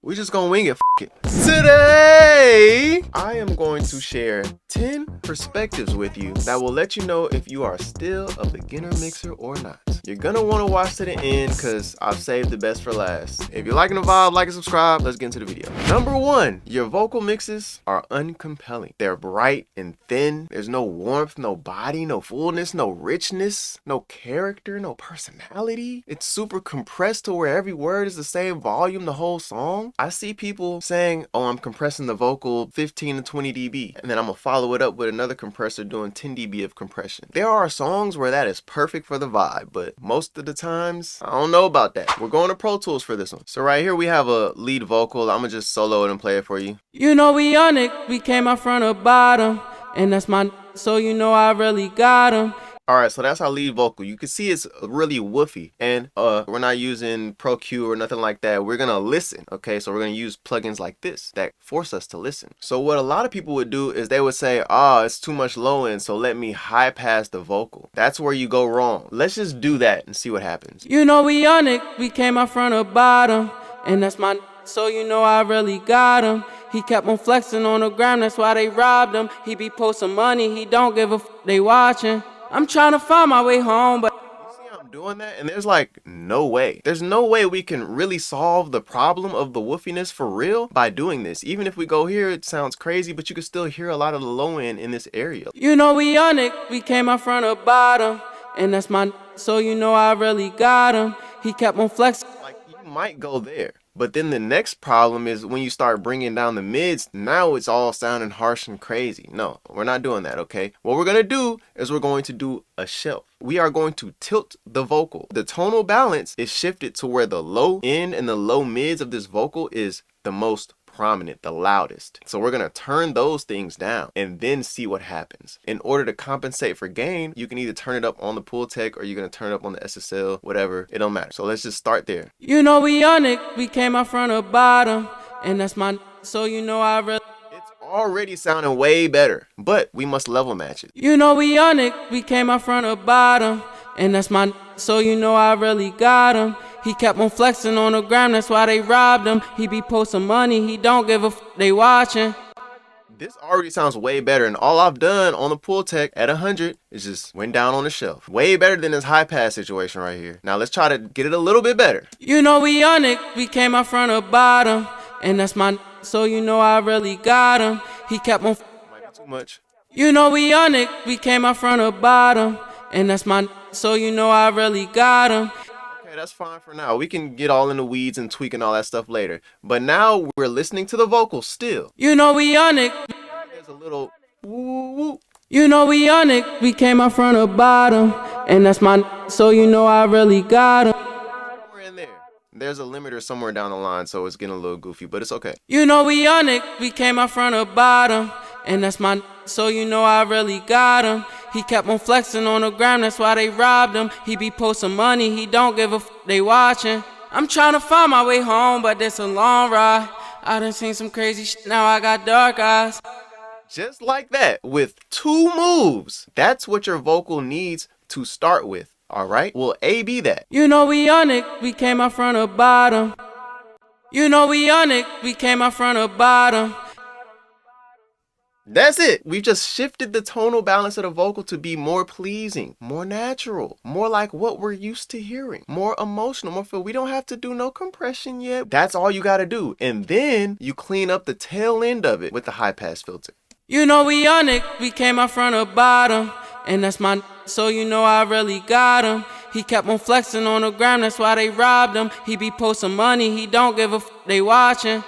We just gonna wing it. F it. Today, I am going to share 10 perspectives with you that will let you know if you are still a beginner mixer or not. You're gonna want to watch to the end because I've saved the best for last. If you're liking the vibe, like and subscribe. Let's get into the video. Number one, your vocal mixes are uncompelling. They're bright and thin. There's no warmth, no body, no fullness, no richness, no character, no personality. It's super compressed to where every word is the same volume the whole song. I see people saying, oh, I'm compressing the vocal 15 to 20 dB, and then I'm gonna follow it up with another compressor doing 10 dB of compression. There are songs where that is perfect for the vibe, but most of the times, I don't know about that. We're going to Pro Tools for this one. So right here we have a lead vocal. I'm gonna just solo it and play it for you. You know we on it, we came out front or bottom, and that's my so you know I really got him. Alright, so that's our lead vocal. You can see it's really woofy, and we're not using Pro Q or nothing like that. We're gonna listen, okay? So we're gonna use plugins like this that force us to listen. So what a lot of people would do is they would say, it's too much low end, so let me high pass the vocal. That's where you go wrong. Let's just do that and see what happens. You know we on it, we came out front or bottom, and that's my so you know I really got him. He kept on flexing on the gram, that's why they robbed him. He be posting money, he don't give a f, they watching. I'm trying to find my way home, but you see how I'm doing that? And there's like no way. There's no way we can really solve the problem of the woofiness for real by doing this. Even if we go here, it sounds crazy, but you can still hear a lot of the low end in this area. You know we on it, we came out front or bottom, and that's my so you know I really got him. He kept on flexing. Like, you might go there. But then the next problem is when you start bringing down the mids, now it's all sounding harsh and crazy. No, we're not doing that, okay? What we're gonna do is we're going to do a shelf. We are going to tilt the vocal. The tonal balance is shifted to where the low end and the low mids of this vocal is the most prominent, the loudest. So we're gonna turn those things down and then see what happens. In order to compensate for gain, you can either turn it up on the Pool Tech or you're gonna turn it up on the SSL, whatever, it don't matter. So let's just start there. You know we on it, we came out front or bottom, and that's my so you know I really. It's already sounding way better, but we must level match it. You know we on it, we came out front or bottom, and that's my so you know I really got him. He kept on flexing on the gram, that's why they robbed him. He be posting money, he don't give a f, they watching. This already sounds way better, and all I've done on the Pool Tech at 100 is just went down on the shelf. Way better than this high pass situation right here. Now let's try to get it a little bit better. You know we on it, we came out front or bottom, and that's my so you know I really got him. He kept on Might be too much. You know we on it, we came out front or bottom, and that's my so you know I really got him. Okay, that's fine for now. We can get all in the weeds and tweak and all that stuff later. But now we're listening to the vocals still. You know we on it. There's a little woo woo. You know we on it, we came out front or bottom, and that's my so you know I really got him. We're in there. There's a limiter somewhere down the line, so it's getting a little goofy, but it's okay. You know we on it, we came out front or bottom, and that's my so you know I really got him. He kept on flexing on the gram, that's why they robbed him. He be posting money, he don't give a f, they watching. I'm trying to find my way home, but it's a long ride. I done seen some crazy shit, now I got dark eyes. Just like that, with 2 moves. That's what your vocal needs to start with, all right? Will A be that? You know we on it, we came out front or bottom. You know we on it, we came out front or bottom. That's it. We've just shifted the tonal balance of the vocal to be more pleasing, more natural, more like what we're used to hearing, more emotional, more feel. We don't have to do no compression yet. That's all you got to do. And then you clean up the tail end of it with the high pass filter. You know we on it, we came out front or bottom, and that's my so you know I really got him. He kept on flexing on the gram, that's why they robbed him. He be posting money, he don't give a f, they watching.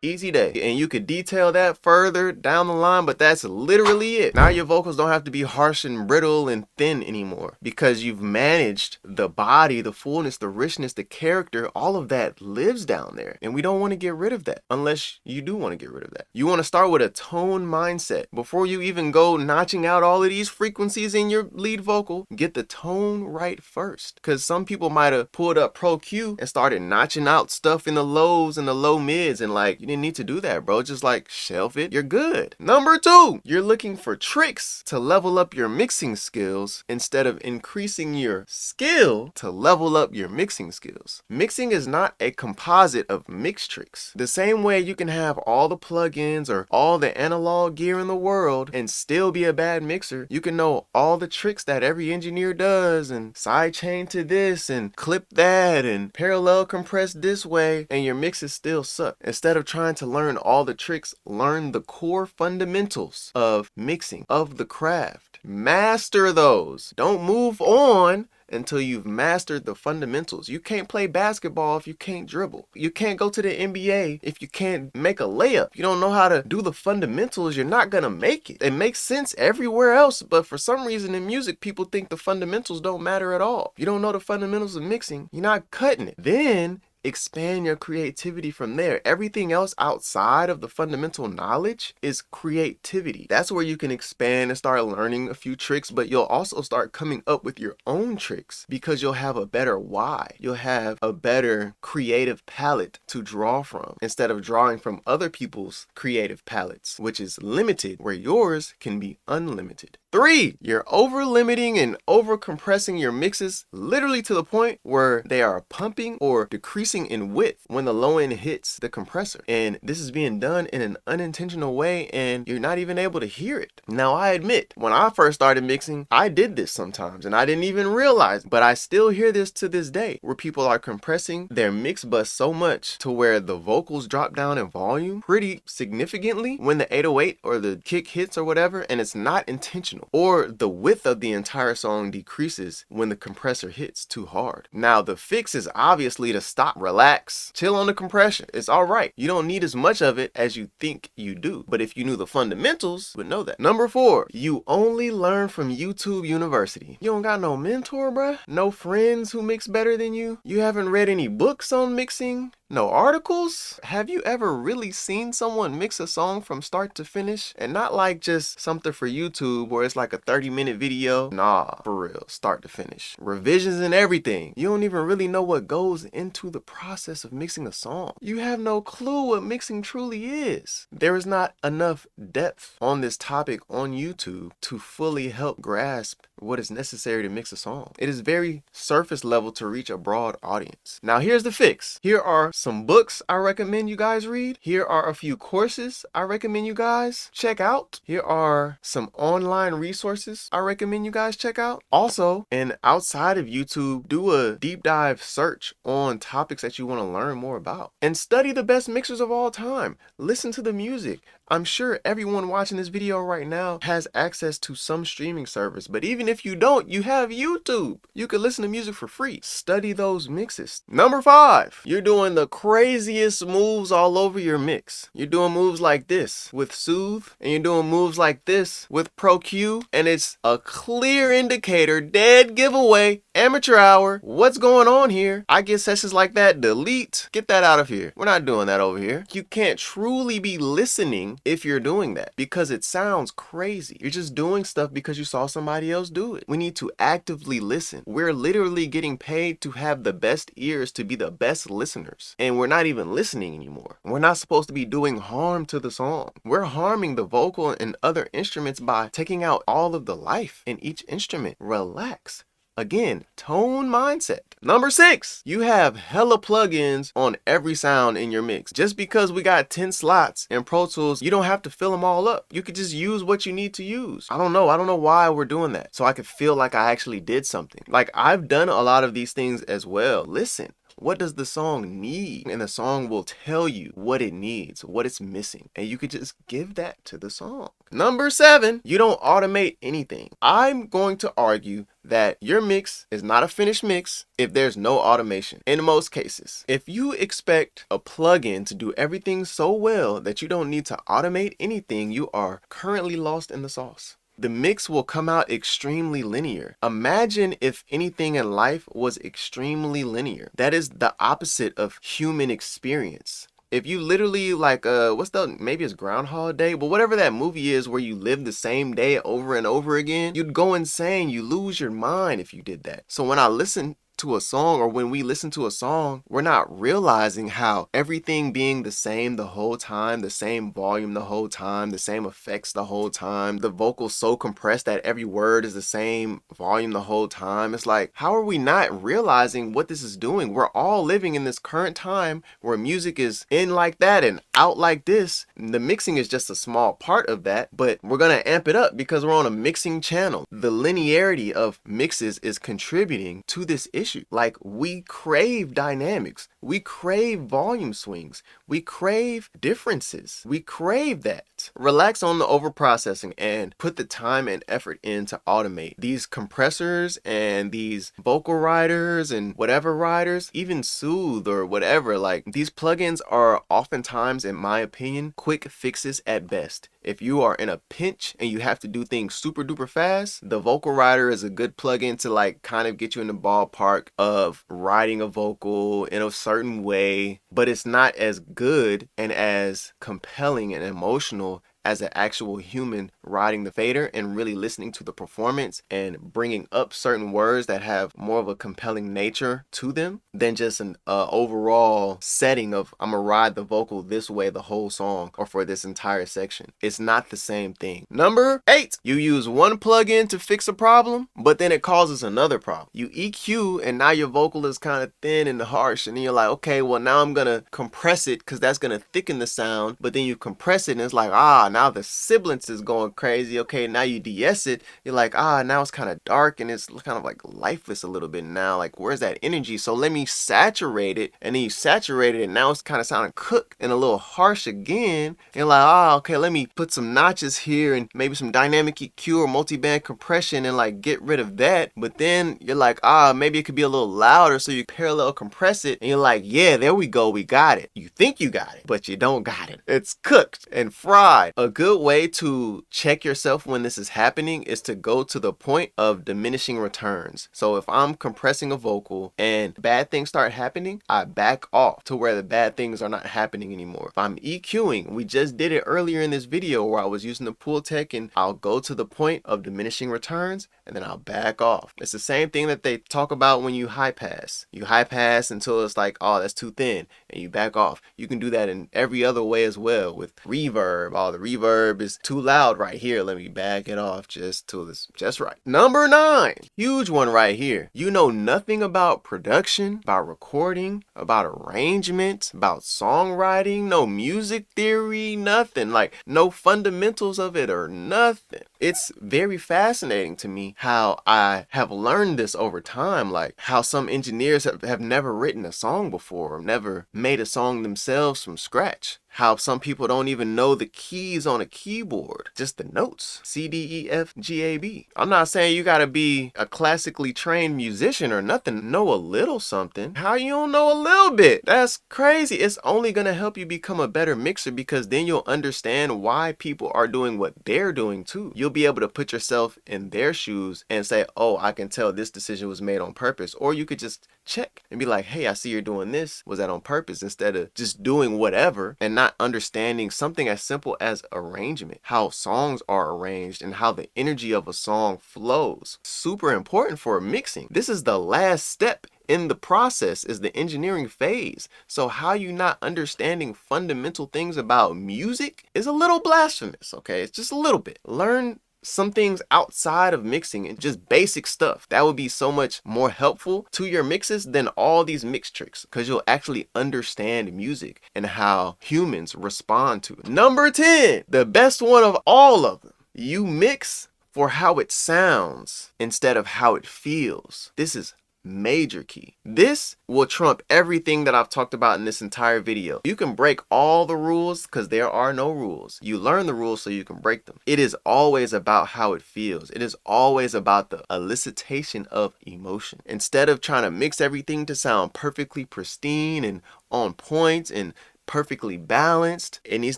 Easy day. And you could detail that further down the line, but that's literally it. Now your vocals don't have to be harsh and brittle and thin anymore because you've managed the body, the fullness, the richness, the character. All of that lives down there, and we don't want to get rid of that unless you do want to get rid of that. You want to start with a tone mindset before you even go notching out all of these frequencies in your lead vocal. Get the tone right first, because some people might have pulled up Pro Q and started notching out stuff in the lows and the low mids, and like you didn't even need to do that, bro. Just like shelf it, you're good. Number 2, you're looking for tricks to level up your mixing skills instead of increasing your skill to level up your mixing skills. Mixing is not a composite of mix tricks. The same way you can have all the plugins or all the analog gear in the world and still be a bad mixer, you can know all the tricks that every engineer does and sidechain to this and clip that and parallel compress this way, and your mixes still suck. Instead of trying to learn all the tricks, learn the core fundamentals of mixing, of the craft. Master those. Don't move on until you've mastered the fundamentals. You can't play basketball if you can't dribble. You can't go to the NBA if you can't make a layup. You don't know how to do the fundamentals, you're not gonna make it. It makes sense everywhere else, but for some reason in music, people think the fundamentals don't matter at all. You don't know the fundamentals of mixing, you're not cutting it. Then expand your creativity from there. Everything else outside of the fundamental knowledge is creativity. That's where you can expand and start learning a few tricks, but you'll also start coming up with your own tricks because you'll have a better why. You'll have a better creative palette to draw from instead of drawing from other people's creative palettes, which is limited, where yours can be unlimited. 3, you're over limiting and over compressing your mixes literally to the point where they are pumping or decreasing in width when the low end hits the compressor. And this is being done in an unintentional way and you're not even able to hear it. Now, I admit, when I first started mixing, I did this sometimes and I didn't even realize, but I still hear this to this day where people are compressing their mix bus so much to where the vocals drop down in volume pretty significantly when the 808 or the kick hits or whatever, and it's not intentional. Or the width of the entire song decreases when the compressor hits too hard. Now, the fix is obviously to stop, relax, chill on the compression. It's all right. You don't need as much of it as you think you do. But if you knew the fundamentals, you would know that. Number 4, you only learn from YouTube University. You don't got no mentor, bruh. No friends who mix better than you. You haven't read any books on mixing. No articles? Have you ever really seen someone mix a song from start to finish? And not like just something for YouTube where it's like a 30-minute video. Nah, for real, start to finish. Revisions and everything. You don't even really know what goes into the process of mixing a song. You have no clue what mixing truly is. There is not enough depth on this topic on YouTube to fully help grasp what is necessary to mix a song. It is very surface level to reach a broad audience. Now here's the fix. Here are some books I recommend you guys read. Here are a few courses I recommend you guys check out. Here are some online resources I recommend you guys check out. Also, and outside of YouTube, do a deep dive search on topics that you want to learn more about. And study the best mixers of all time. Listen to the music. I'm sure everyone watching this video right now has access to some streaming service, but even if you don't, you have YouTube. You can listen to music for free. Study those mixes. Number 5, you're doing the craziest moves all over your mix. You're doing moves like this with Soothe, and you're doing moves like this with Pro Q, and it's a clear indicator, dead giveaway, amateur hour. What's going on here? I get sessions like that, delete. Get that out of here. We're not doing that over here. You can't truly be listening if you're doing that because it sounds crazy. You're just doing stuff because you saw somebody else do it. We need to actively listen. We're literally getting paid to have the best ears to be the best listeners, and we're not even listening anymore. We're not supposed to be doing harm to the song. We're harming the vocal and other instruments by taking out all of the life in each instrument. Relax. Again, tone mindset. Number 6, you have hella plugins on every sound in your mix. Just because we got 10 slots in Pro Tools, you don't have to fill them all up. You could just use what you need to use. I don't know why we're doing that. So I could feel like I actually did something. Like, I've done a lot of these things as well. Listen. What does the song need? And the song will tell you what it needs, what it's missing. And you could just give that to the song. Number 7, you don't automate anything. I'm going to argue that your mix is not a finished mix if there's no automation in most cases. If you expect a plugin to do everything so well that you don't need to automate anything, you are currently lost in the sauce. The mix will come out extremely linear. Imagine if anything in life was extremely linear. That is the opposite of human experience. If you literally maybe it's Groundhog Day, but whatever that movie is where you live the same day over and over again, you'd go insane. You lose your mind if you did that. So when I listen to a song, or when we listen to a song, we're not realizing how everything being the same the whole time, the same volume the whole time, the same effects the whole time, the vocals so compressed that every word is the same volume the whole time. It's like, how are we not realizing what this is doing? We're all living in this current time where music is in like that and out like this. The mixing is just a small part of that, but we're gonna amp it up because we're on a mixing channel. The linearity of mixes is contributing to this issue. Like, we crave dynamics, we crave volume swings, we crave differences, we crave that. Relax on the over processing and put the time and effort in to automate. These compressors and these vocal riders and whatever riders, even Soothe or whatever, like, these plugins are oftentimes, in my opinion, quick fixes at best. If you are in a pinch and you have to do things super duper fast, the vocal rider is a good plugin to like kind of get you in the ballpark of writing a vocal in a certain way, but it's not as good and as compelling and emotional as an actual human riding the fader and really listening to the performance and bringing up certain words that have more of a compelling nature to them than just an overall setting of, I'm gonna ride the vocal this way the whole song or for this entire section. It's not the same thing. Number 8, you use one plugin to fix a problem, but then it causes another problem. You EQ and now your vocal is kind of thin and harsh, and then you're like, okay, well now I'm gonna compress it because that's gonna thicken the sound, but then you compress it and it's like, now the sibilance is going crazy. Okay, now you de-ess it. You're like, now it's kind of dark and it's kind of like lifeless a little bit now. Like, where's that energy? So let me saturate it. And then you saturate it and now it's kind of sounding cooked and a little harsh again. And you're like, okay, let me put some notches here and maybe some dynamic EQ or multi-band compression and like get rid of that. But then you're like, maybe it could be a little louder, so you parallel compress it and you're like, yeah, there we go, we got it. You think you got it, but you don't got it. It's cooked and fried. A good way to check yourself when this is happening is to go to the point of diminishing returns. So if I'm compressing a vocal and bad things start happening, I back off to where the bad things are not happening anymore. If I'm EQing, we just did it earlier in this video where I was using the pool tech, and I'll go to the point of diminishing returns and then I'll back off. It's the same thing that they talk about when you high pass. You high pass until it's like, that's too thin, and you back off. You can do that in every other way as well with reverb. The reverb is too loud right here. Let me back it off just till it's just right. Number 9, huge one right here. You know nothing about production, about recording, about arrangement, about songwriting, no music theory, nothing. Like, no fundamentals of it or nothing. It's very fascinating to me how I have learned this over time, like how some engineers have never written a song before, or never made a song themselves from scratch. How some people don't even know the keys on a keyboard, just the notes, C, D, E, F, G, A, B. I'm not saying you gotta be a classically trained musician or nothing. Know a little something. How you don't know a little bit? That's crazy. It's only gonna help you become a better mixer, because then you'll understand why people are doing what they're doing too. You'll be able to put yourself in their shoes and say, I can tell this decision was made on purpose. Or you could just check and be like, hey, I see you're doing this. Was that on purpose? Instead of just doing whatever and not understanding something as simple as arrangement, how songs are arranged and how the energy of a song flows. Super important for mixing. This is the last step in the process, is the engineering phase. So how you not understanding fundamental things about music is a little blasphemous, okay? It's just a little bit. Learn some things outside of mixing and just basic stuff. That would be so much more helpful to your mixes than all these mix tricks, because you'll actually understand music and how humans respond to it. Number 10, the best one of all of them. You mix for how it sounds instead of how it feels. This is major key. This will trump everything that I've talked about in this entire video. You can break all the rules because there are no rules. You learn the rules so you can break them. It is always about how it feels. It is always about the elicitation of emotion. Instead of trying to mix everything to sound perfectly pristine and on point and perfectly balanced. It needs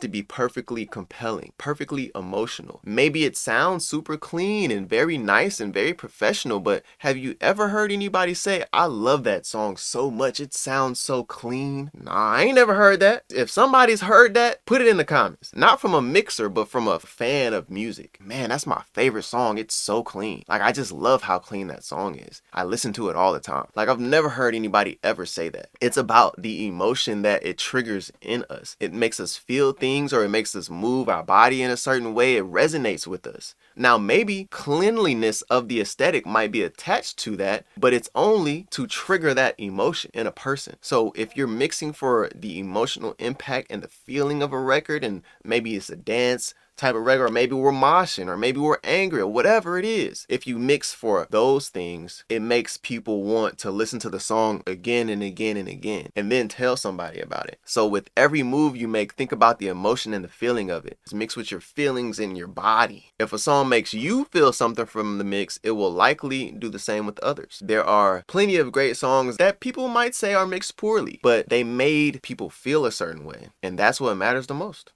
to be perfectly compelling, perfectly emotional. Maybe it sounds super clean and very nice and very professional, but have you ever heard anybody say, I love that song so much, it sounds so clean? Nah, I ain't never heard that. If somebody's heard that, put it in the comments. Not from a mixer, but from a fan of music. Man, that's my favorite song. It's so clean. Like, I just love how clean that song is. I listen to it all the time. Like, I've never heard anybody ever say that. It's about the emotion that it triggers in us. It makes us feel things, or it makes us move our body in a certain way. It resonates with us. Now, maybe cleanliness of the aesthetic might be attached to that, but it's only to trigger that emotion in a person. So if you're mixing for the emotional impact and the feeling of a record, and maybe it's a dance type of record, or maybe we're moshing, or maybe we're angry, or whatever it is. If you mix for those things, it makes people want to listen to the song again and again and again, and then tell somebody about it. So with every move you make, think about the emotion and the feeling of it. It's mixed with your feelings in your body. If a song makes you feel something from the mix, it will likely do the same with others. There are plenty of great songs that people might say are mixed poorly, but they made people feel a certain way, and that's what matters the most.